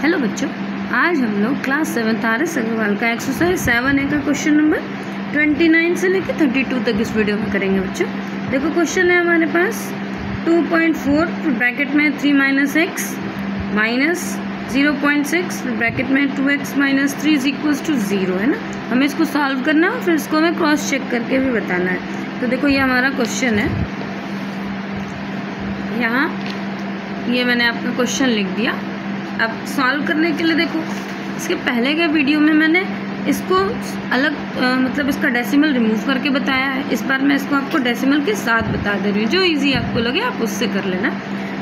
Hello बच्चों, आज हम लोग क्लास 7 आर.एस. अग्रवाल का एक्सरसाइज 7A का क्वेश्चन नंबर 29 से लेकर 32 तक इस वीडियो में करेंगे। बच्चों देखो, क्वेश्चन है हमारे पास 2.4 ब्रैकेट में 3 माइनस एक्स माइनस 0.6 ब्रैकेट में 2x minus 3 is equals to 0 है ना। हमें इसको सॉल्व करना है, फिर इसको हमें क्रॉस चेक करके भी बताना है। तो देखो, ये हमारा क्वेश्चन है। यहाँ ये मैंने आपका क्वेश्चन लिख दिया। अब सॉल्व करने के लिए देखो, इसके पहले के वीडियो में मैंने इसको अलग मतलब इसका डेसिमल रिमूव करके बताया है। इस बार मैं इसको आपको डेसिमल के साथ बता दे रही हूँ। जो इजी आपको लगे आप उससे कर लेना।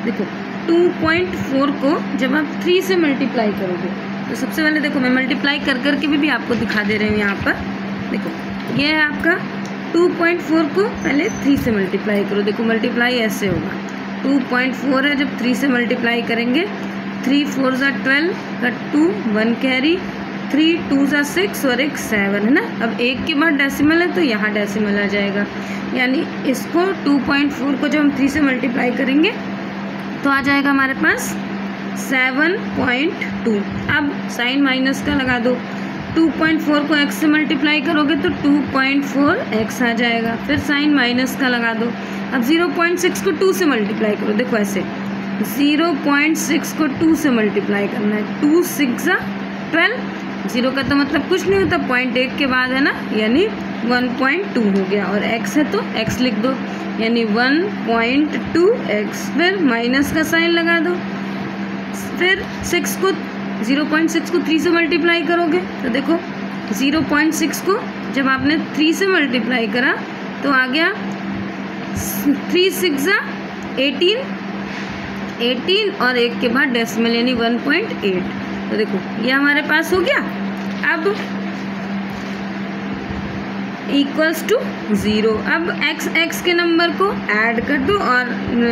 देखो, 2.4 को जब आप 3 से मल्टीप्लाई करोगे तो सबसे पहले देखो, मैं मल्टीप्लाई कर करके भी आपको दिखा दे रही हूँ। यहाँ पर देखो, ये है आपका 2.4 को पहले 3 से मल्टीप्लाई करो। देखो, मल्टीप्लाई ऐसे होगा, 2.4 है, जब 3 से मल्टीप्लाई करेंगे 3 4 ज़ा 12 का 2 1 कैरी 3 2 ज़ा 6 और एक 7 है ना। अब एक के बाद डेसिमल है तो यहाँ डेसिमल आ जाएगा, यानी इसको 2.4 को जब हम 3 से मल्टीप्लाई करेंगे तो आ जाएगा हमारे पास 7.2। अब साइन माइनस का लगा दो, 2.4 को x से मल्टीप्लाई करोगे तो 2.4x आ जाएगा। फिर साइन माइनस का लगा दो। अब 0.6 को 2 से मल्टीप्लाई करो। देखो ऐसे 0.6 को 2 से मल्टीप्लाई करना है। 2 6 ज़ा 12, 0 का तो मतलब कुछ नहीं होता, 0.1 के बाद है ना, यानी 1.2 हो गया। और x है तो x लिख दो, यानी 1.2x। फिर माइनस का साइन लगा दो। फिर 0.6 को 3 से मल्टीप्लाई करोगे तो देखो, 0.6 को जब आपने 3 से मल्टीप्लाई करा तो आ गया 3 6 ज़ा 18 और एक के बाद डेसिमल यानी 1.8। तो देखो, ये हमारे पास हो गया। अब इक्वल्स टू 0। अब x के नंबर को ऐड कर दो और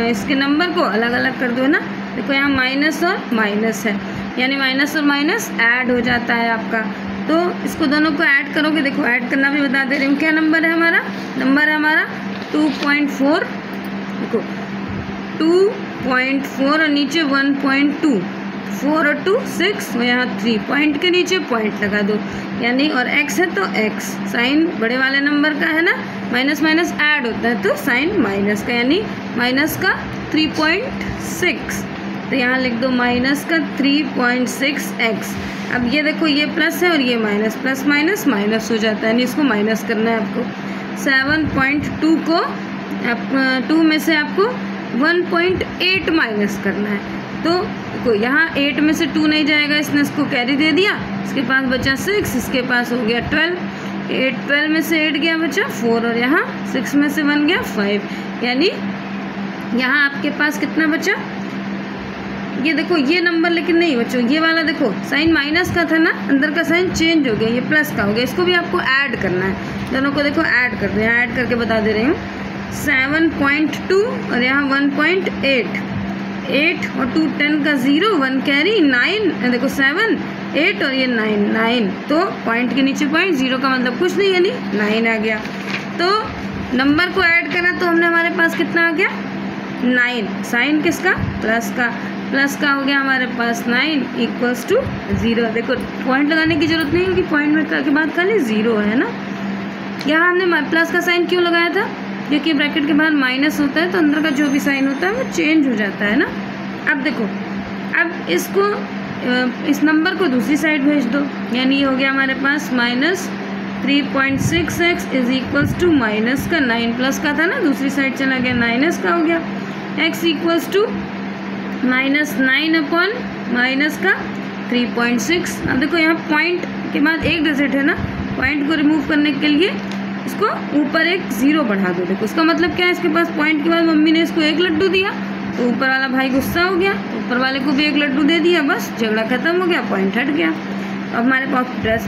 इसके नंबर को अलग अलग कर दो, है ना। देखो, यहाँ माइनस और माइनस है, यानी माइनस और माइनस ऐड हो जाता है आपका। तो इसको दोनों को ऐड करोगे। देखो, ऐड करना भी बता दे रही हूँ। क्या नंबर है हमारा? नंबर है हमारा 2.4। देखो, 2.4 और नीचे 1.2, 4 और 2 6 और यहाँ 3, पॉइंट के नीचे पॉइंट लगा दो, यानी और x है तो x। साइन बड़े वाले नंबर का है ना, माइनस माइनस ऐड होता है तो साइन माइनस का, यानी माइनस का 3.6। तो यहाँ लिख दो माइनस का 3.6x। अब ये देखो, ये प्लस है और ये माइनस, प्लस माइनस माइनस हो जाता है, यानी इसको माइनस करना है आपको। 7.2 को 2 में से आपको 1.8 माइनस करना है। तो देखो, यहाँ 8 में से 2 नहीं जाएगा, इसने इसको कैरी दे दिया, इसके पास बचा 6, इसके पास हो गया 12। 12 में से 8 गया, बचा 4 और यहाँ 6 में से 1 गया 5, यानी यहाँ आपके पास कितना बचा? ये देखो, ये नंबर लेकिन नहीं बच्चों, ये वाला देखो, साइन माइनस का था ना, अंदर का साइन चेंज हो गया, ये प्लस का हो गया। इसको भी आपको ऐड करना है, दोनों को देखो ऐड कर दो। यहाँ ऐड करके बता दे रही हूँ, 7.2 और यहाँ 1.8, 8 और 2 10 का 0, 1 कैरी 9। देखो 7 8 और ये 9, तो पॉइंट के नीचे पॉइंट, 0 का मतलब कुछ नहीं, यानी 9 आ गया। तो नंबर को ऐड करा तो हमने हमारे पास कितना आ गया? 9। साइन किसका? प्लस का, प्लस का हो गया हमारे पास 9 इक्वल्स टू 0। देखो, पॉइंट लगाने की जरूरत नहीं है कि पॉइंट में के बाद खाली 0 है ना। यहाँ हमने प्लस का साइन क्यों लगाया था? क्योंकि ब्रैकेट के बाद माइनस होता है तो अंदर का जो भी साइन होता है वो चेंज हो जाता है ना। अब देखो, अब इसको इस नंबर को दूसरी साइड भेज दो, यानी ये हो गया हमारे पास minus 3.6x is equals to minus का 9, प्लस का था ना, दूसरी साइड चला गया, माइनस का हो गया। x equals to minus 9 upon minus का 3.6। अब देखो, यहाँ पॉइंट के बाद एक डिजिट है ना, पॉइंट को रिमूव करने के लिए इसको ऊपर एक 0 बढ़ा दो। देखो, उसका मतलब क्या है? इसके पास पॉइंट के बाद मम्मी ने इसको 1 लड्डू दिया तो ऊपर वाला भाई गुस्सा हो गया, ऊपर वाले को भी 1 लड्डू दे दिया, बस झगड़ा खत्म हो गया, पॉइंट हट गया। अब हमारे पास प्लस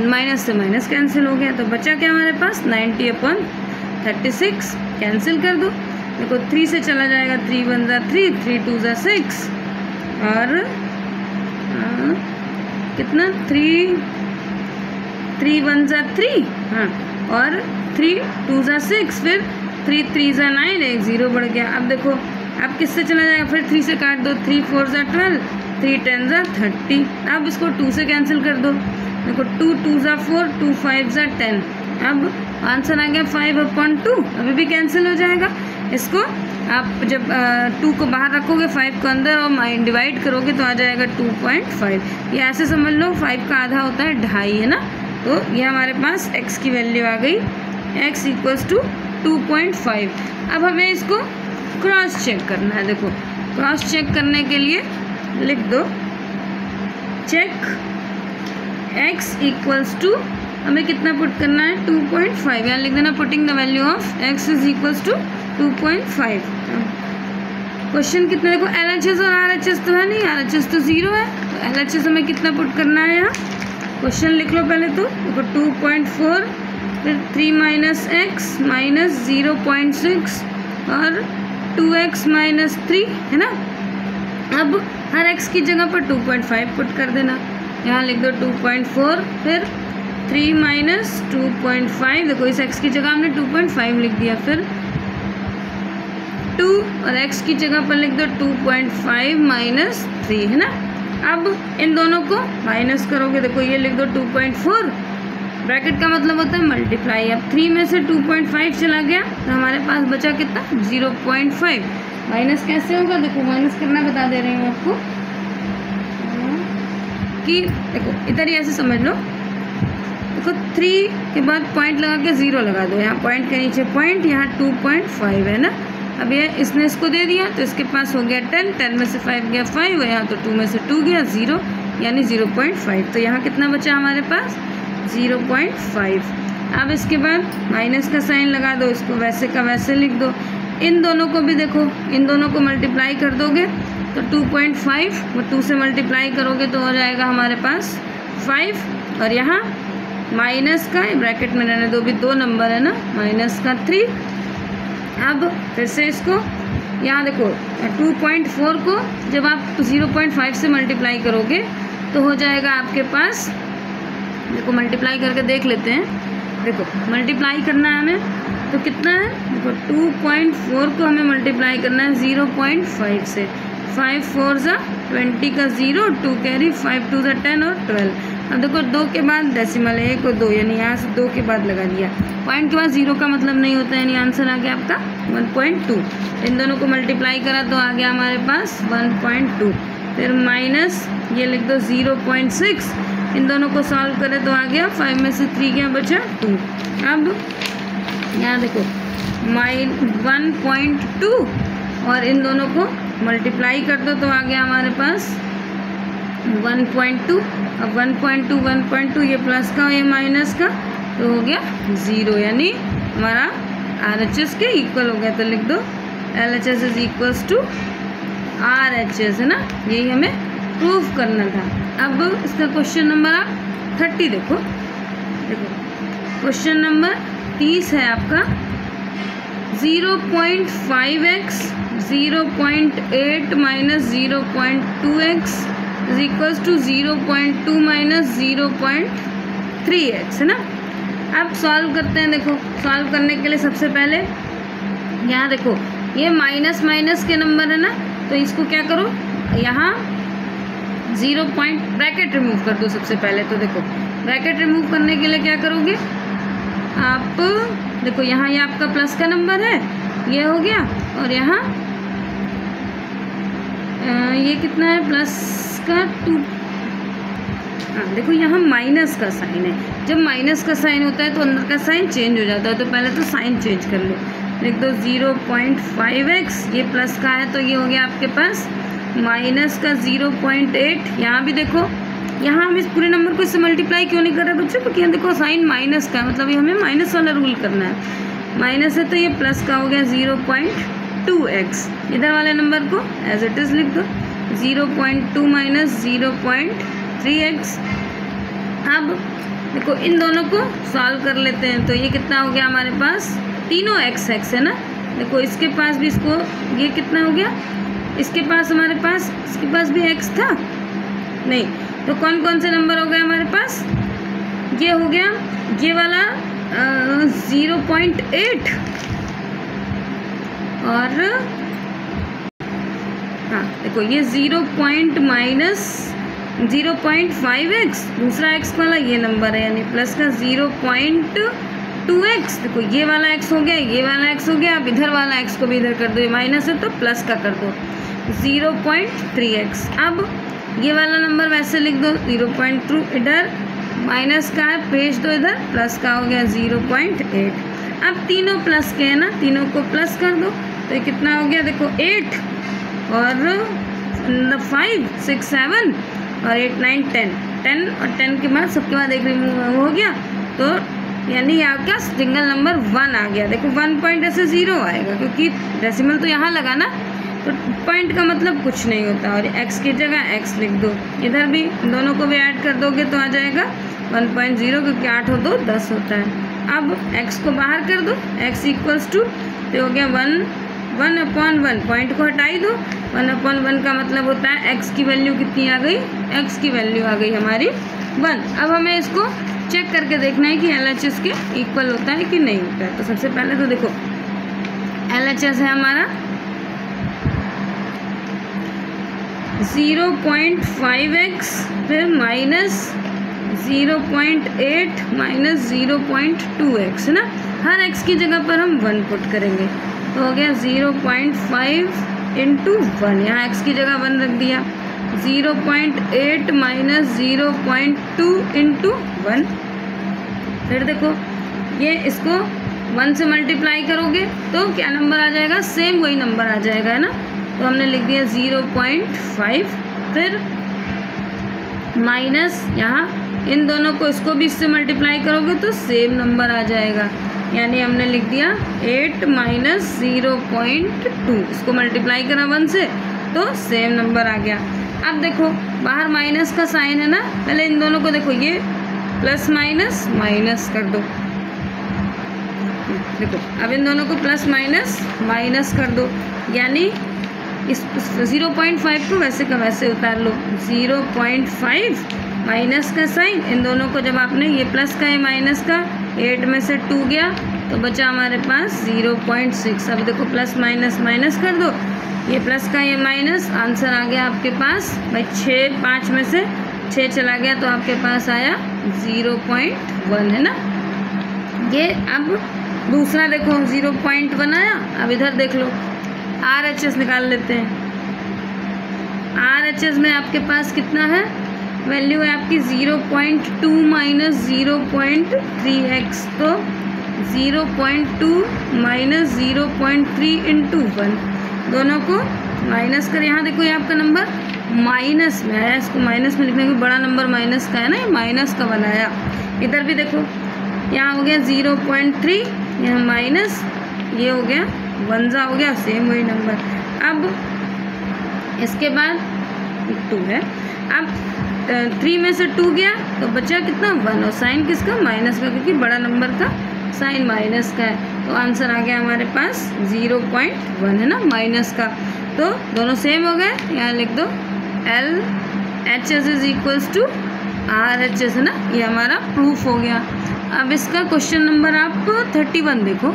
माइनस से माइनस कैंसिल हो गया, तो बचा क्या हमारे पास? 90/36 कैंसिल कर दो। देखो, 3 से चला जाएगा, 3 1 ज़ा 3, 3 2 ज़ा 6 और कितना 3 1 ज़ा 3, हाँ, और 3 2 ज़ा 6, फिर 3 3 ज़ा 9, एक 0 बढ़ गया। अब देखो, अब किससे चला जाएगा? फिर 3 से काट दो, 3 4 ज़ा 12, 3 10 ज़ा 30। अब इसको 2 से कैंसिल कर दो। देखो 2 2 ज़ा 4, 2 5 ज़ा 10। अब आंसर आ गया 5/2। अभी भी कैंसिल हो जाएगा। इसको आप जब 2 को बाहर रखोगे 5 को अंदर और डिवाइड करोगे तो आ जाएगा 2.5। ये ऐसे समझ लो 5 का आधा होता है 2.5, है ना। तो ये हमारे पास x की वैल्यू आ गई, x = 2.5। अब हमें इसको क्रॉस चेक करना है। देखो क्रॉस चेक करने के लिए लिख दो चेक x = हमें कितना पुट करना है 2.5। यहाँ लिख देना putting the value of x = 2.5। Question कितना, देखो LHS और RHS तो है नहीं, RHS तो 0 है, तो LHS हमें कितना पुट करना है यहाँ। क्वेश्चन लिख लो पहले तो। देखो 2.4 फिर 3 - x - 0.6 और 2x - 3, है ना। अब हर x की जगह पर 2.5 पुट कर देना। यहाँ लिख दो 2.4 फिर 3 - 2.5। देखो इस x की जगह हमने 2.5 लिख दिया, फिर 2 और x की जगह पर लिख दो 2.5 - 3, है ना। अब इन दोनों को माइनस करोगे। देखो ये लिख दो 2.4, ब्रैकेट का मतलब होता है मल्टीप्लाई। अब 3 में से 2.5 चला गया तो हमारे पास बचा कितना 0.5। माइनस कैसे होगा, देखो माइनस करना बता दे रही हूँ आपको कि देखो इधर ही ऐसे समझ लो। देखो 3 के बाद पॉइंट लगा के 0 लगा दो। यहाँ पॉइंट के नीचे पॉइंट, यहाँ 2.5 है ना। अब ये इसने इसको दे दिया तो इसके पास हो गया 10, 10 में से 5 गया 5, यहाँ तो 2 में से 2 गया 0, यानी 0.5। तो यहाँ कितना बचा हमारे पास 0.5। अब इसके बाद माइनस का साइन लगा दो, इसको वैसे का वैसे लिख दो। इन दोनों को भी देखो, इन दोनों को मल्टीप्लाई कर दोगे तो 2.5 वो 2 से मल्टीप्लाई करोगे तो हो जाएगा हमारे पास 5। और यहाँ माइनस का ब्रैकेट में रहने दो, भी 2 नंबर है ना, -3। अब फिर से इसको यहाँ देखो 2.4 को जब आप 0.5 से मल्टीप्लाई करोगे तो हो जाएगा आपके पास, देखो मल्टीप्लाई करके देख लेते हैं। देखो मल्टीप्लाई करना है हमें तो कितना है, देखो 2.4 को हमें मल्टीप्लाई करना है 0.5 से। 5 4 ज़ा 20 का 0, 2 कैरी, 5 2 ज़ा 10 और 12। अब देखो 2 के बाद डेसिमल है 1 और 2, यानी यहाँ से 2 के बाद लगा दिया। पॉइंट के बाद 0 का मतलब नहीं होता है, यानी आंसर आ गया आपका 1.2। इन दोनों को मल्टीप्लाई करा तो आ गया हमारे पास 1.2। फिर माइनस ये लिख दो 0.6। इन दोनों को सॉल्व करें तो आ गया 5 में से 3 गया बचा 2। अब यहाँ देखो 1.2 और इन दोनों को मल्टीप्लाई कर दो तो आ गया हमारे पास 1.2। अब 1.2 1.2 ये प्लस का ये माइनस का तो हो गया 0, यानी हमारा RHS के इक्वल हो गया। तो लिख दो LHS = RHS, है ना। यही हमें प्रूफ करना था। अब इसका क्वेश्चन नंबर आप 30 देखो। क्वेश्चन नंबर 30 है आपका 0.5x 0.8 - 0.2x = 0.2 - 0.3x, है ना। अब सॉल्व करते हैं। देखो सॉल्व करने के लिए सबसे पहले यहाँ देखो ये माइनस माइनस के नंबर है ना, तो इसको क्या करो, यहाँ 0 पॉइंट ब्रैकेट रिमूव कर दो सबसे पहले। तो देखो ब्रैकेट रिमूव करने के लिए क्या करोगे आप, देखो यहाँ ये आपका प्लस का नंबर है, ये हो गया, और यहाँ ये कितना है प्लस का 2। हाँ देखो यहाँ माइनस का साइन है। जब माइनस का साइन होता है तो अंदर का साइन चेंज हो जाता है, तो पहले तो साइन चेंज कर लो। लिख दो 0.5x, ये प्लस का है तो ये हो गया आपके पास माइनस का 0.8। यहाँ भी देखो, यहाँ हम इस पूरे नंबर को इससे मल्टीप्लाई क्यों नहीं कर रहे बच्चों, क्योंकि यहाँ देखो साइन माइनस का है, मतलब ये हमें माइनस वाला रूल करना है। माइनस है तो ये प्लस का हो गया 0.2x। इधर वाले नंबर को एज इट इज़ लिख दो 0.2 - 0.3x। अब देखो इन दोनों को सॉल्व कर लेते हैं तो ये कितना हो गया हमारे पास, तीनों x है ना। देखो इसके पास भी, इसको ये कितना हो गया, इसके पास हमारे पास, इसके पास भी x था नहीं, तो कौन कौन से नंबर हो गए हमारे पास, ये हो गया ये वाला 0.8 और हाँ देखो ये 0.-0.5x, दूसरा x वाला ये नंबर है, यानी प्लस का 0.2x। देखो ये वाला x हो गया, ये वाला x हो गया, अब इधर वाला x को भी इधर कर दो, ये माइनस है तो प्लस का कर दो 0.3x। अब ये वाला नंबर वैसे लिख दो 0.2, इधर माइनस का है पेश दो, इधर प्लस का हो गया 0.8। अब तीनों प्लस के है ना, तीनों को प्लस कर दो तो ये कितना हो गया, देखो 8 और 5 6 7 और 8 9 10 10 और 10 के बाद सबके बाद एक रिमूव हो गया, तो यानी यहाँ का सिंगल नंबर 1 आ गया। देखो 1 पॉइंट ऐसे 0 आएगा क्योंकि डेसिमल तो यहाँ लगा ना, तो पॉइंट का मतलब कुछ नहीं होता। और x की जगह x लिख दो, इधर भी दोनों को भी ऐड कर दोगे तो आ जाएगा 1.0, क्योंकि 8 और 2 10 होता है। अब x को बाहर कर दो, x इक्वल्स टू तो हो गया 1/1, पॉइंट को हटाई दो, 1/1 का मतलब होता है x की वैल्यू कितनी आ गई, x की वैल्यू आ गई हमारी 1। अब हमें इसको चेक करके देखना है कि LHS के इक्वल होता है कि नहीं होता है। तो सबसे पहले तो देखो LHS है हमारा 0.5x, फिर माइनस 0.8 माइनस 0.2x है ना, हर x की जगह पर हम 1 पुट करेंगे तो हो गया 0.5 इंटू 1, यहाँ x की जगह 1 रख दिया, 0.8 माइनस 0.2 इंटू 1। फिर देखो ये इसको 1 से मल्टीप्लाई करोगे तो क्या नंबर आ जाएगा, सेम वही नंबर आ जाएगा है ना, तो हमने लिख दिया 0.5, फिर माइनस यहाँ इन दोनों को इसको भी इससे मल्टीप्लाई करोगे तो सेम नंबर आ जाएगा, यानी हमने लिख दिया 8 माइनस 0.2, इसको मल्टीप्लाई करा 1 से तो सेम नंबर आ गया। अब देखो बाहर माइनस का साइन है ना, पहले इन दोनों को देखो ये प्लस माइनस माइनस कर दो, देखो अब इन दोनों को प्लस माइनस माइनस कर दो, यानी इस 0.5 को वैसे का वैसे उतार लो, 0.5 माइनस का साइन, इन दोनों को जब आपने ये प्लस का ये माइनस का 8 में से 2 गया तो बचा हमारे पास 0.6। अब देखो प्लस माइनस माइनस कर दो, ये प्लस का ये माइनस, आंसर आ गया आपके पास भाई 6, 5 में से 6 चला गया तो आपके पास आया 0.1 है ना। ये अब दूसरा देखो 0.1 आया, अब इधर देख लो RHS निकाल लेते हैं। RHS में आपके पास कितना है, वैल्यू है आपकी 0.2 माइनस 0.3x, तो 0.2 माइनस 0.3 इंटू 1, दोनों को माइनस कर, यहाँ देखो ये आपका नंबर माइनस में आया, इसको माइनस में लिखने की, बड़ा नंबर माइनस का है ना, ये माइनस का बनाया। इधर भी देखो यहाँ हो गया 0.3, यहाँ माइनस, ये हो गया 1 हो गया, सेम वही नंबर। अब इसके बाद 2 है, अब 3 में से 2 गया तो बचा कितना 1, और साइन किसका, माइनस का, क्योंकि बड़ा नंबर का साइन माइनस का है, तो आंसर आ गया हमारे पास 0.1 है ना, माइनस का। तो दोनों सेम हो गए, यहाँ लिख दो LHS is equals to RHS है ना, ये हमारा प्रूफ हो गया। अब इसका क्वेश्चन नंबर आप 31 देखो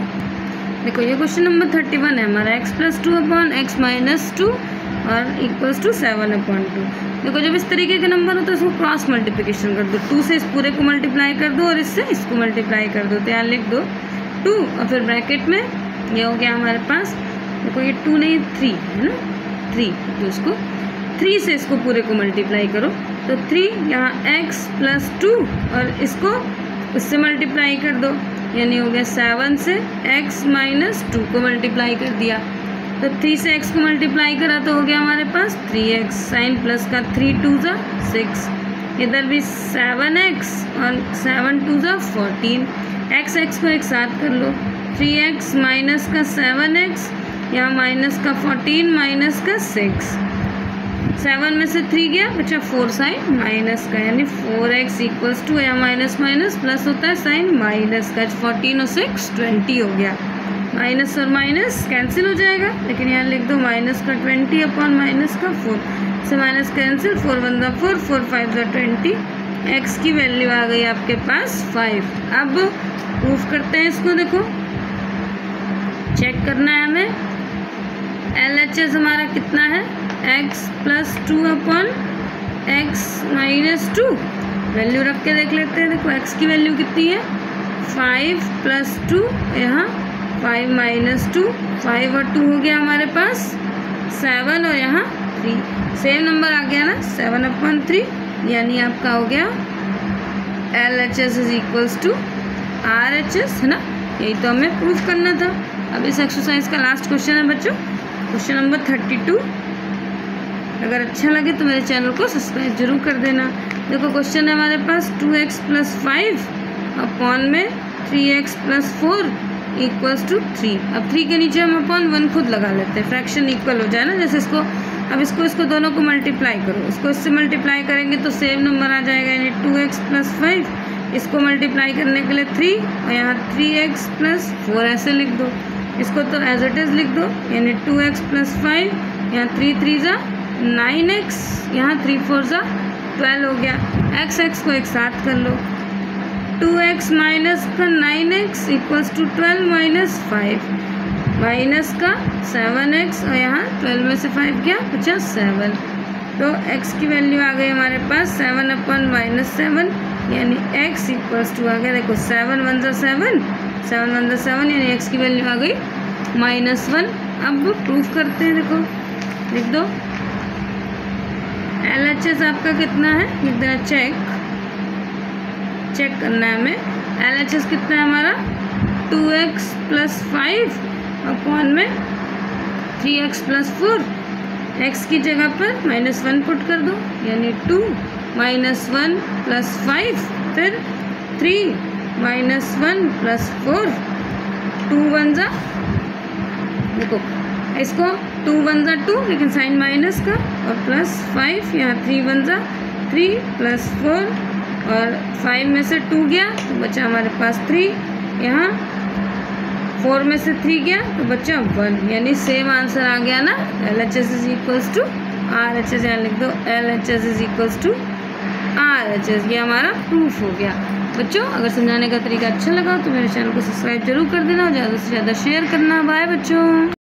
ये क्वेश्चन नंबर 31 है हमारा, x+2/x-2 और इक्वल्स टू 7/2। देखो जब इस तरीके के नंबर हो तो इसको क्रॉस मल्टीप्लिकेशन कर दो, 2 से इस पूरे को मल्टीप्लाई कर दो और इससे इसको मल्टीप्लाई कर दो, तो यहाँ लिख दो 2 और फिर ब्रैकेट में ये हो गया हमारे पास, देखो ये 2 नहीं 3 है ना, 3, तो इसको 3 से इसको पूरे को मल्टीप्लाई करो, तो 3 यहाँ x+2 और इसको इससे मल्टीप्लाई कर दो, यानी हो गया 7 से x-2 को मल्टीप्लाई कर दिया, तो 3 से x को मल्टीप्लाई करा तो हो गया हमारे पास 3x, साइन प्लस का 3 2 ज़ा 6, इधर भी 7x और 7 2 ज़ा 14, x को एक साथ कर लो, 3x माइनस का 7x, यहाँ माइनस का 14 माइनस का 6, 7 में से 3 गया बचा 4 साइन माइनस का, यानी 4x इक्वल्स टू, यहाँ माइनस माइनस प्लस होता है साइन माइनस का, 14 और 6 20 हो गया, माइनस और माइनस कैंसिल हो जाएगा, लेकिन यहाँ लिख दो माइनस का 20 अपॉन माइनस का 4 से माइनस कैंसिल, 4 1 ज़ा 4, 4 5 ज़ा 20, x की वैल्यू आ गई आपके पास 5। अब प्रूफ करते हैं इसको, देखो चेक करना है हमें, LHS हमारा कितना है, x plus 2 upon x minus 2। Value रख के देख लेते हैं। देखो एक्स की वैल्यू कितनी है 5 प्लस 2, यहाँ 5 माइनस 2, 5 और 2 हो गया हमारे पास 7 और यहाँ 3। सेम नंबर आ गया ना 7 अपॉन 3, यानी आपका हो गया LHS is equals to RHS, है ना। यही तो हमें प्रूफ करना था। अब इस एक्सरसाइज का लास्ट क्वेश्चन है बच्चों, क्वेश्चन नंबर 32। अगर अच्छा लगे तो मेरे चैनल को सब्सक्राइब जरूर कर देना। देखो क्वेश्चन है हमारे पास 2x प्लस 5 अपॉन में 3x प्लस 4 इक्वल्स टू 3। अब 3 के नीचे हम अपॉन 1 खुद लगा लेते हैं, फ्रैक्शन इक्वल हो जाए ना। जैसे इसको दोनों को मल्टीप्लाई करो, इसको इससे मल्टीप्लाई करेंगे तो सेम नंबर आ जाएगा, यानी 2x प्लस 5, इसको मल्टीप्लाई करने के लिए 3 और यहाँ 3x प्लस 4 ऐसे लिख दो। इसको तो एज इट इज़ लिख दो, यानी 2x प्लस 5, यहाँ 3 3 ज़ा 9x, यहाँ 3 4 ज़ा 12 हो गया। x को एक साथ कर लो, 2x माइनस का 9x equals to 12 minus 5, minus का 7x और यहाँ 12 में से 5 गया बचा 7। तो x की वैल्यू आ गई हमारे पास 7 अपॉन माइनस 7, यानी x इक्वल्स टू आ गया, देखो 7 1 ज़ा 7, 7 1 ज़ा 7, यानी x की वैल्यू आ गई -1। अब प्रूफ करते हैं, देखो लिख दो LHS आपका कितना है, लिख देना चेक करना है हमें। LHS कितना है हमारा 2x प्लस 5 अपॉन में 3x प्लस 4। x की जगह पर -1 पुट कर दो, यानी 2 -1 प्लस 5, फिर 3 -1 प्लस 4, 2 1 ज़ा, देखो इसको 2 1 ज़ा 2, लेकिन साइन माइनस का, और प्लस 5, यहाँ 3 1 ज़ा 3 प्लस 4 और 5 में से 2 गया तो बचा हमारे पास 3, यहाँ 4 में से 3 गया तो बचा 1, यानी सेम आंसर आ गया ना। LHS is equals to RHS, यहाँ लिख दो LHS is equals to RHS। ये हमारा प्रूफ हो गया। बच्चों अगर समझाने का तरीका अच्छा लगा तो मेरे चैनल को सब्सक्राइब जरूर कर देना और ज़्यादा से ज़्यादा शेयर करना। बाय बच्चों।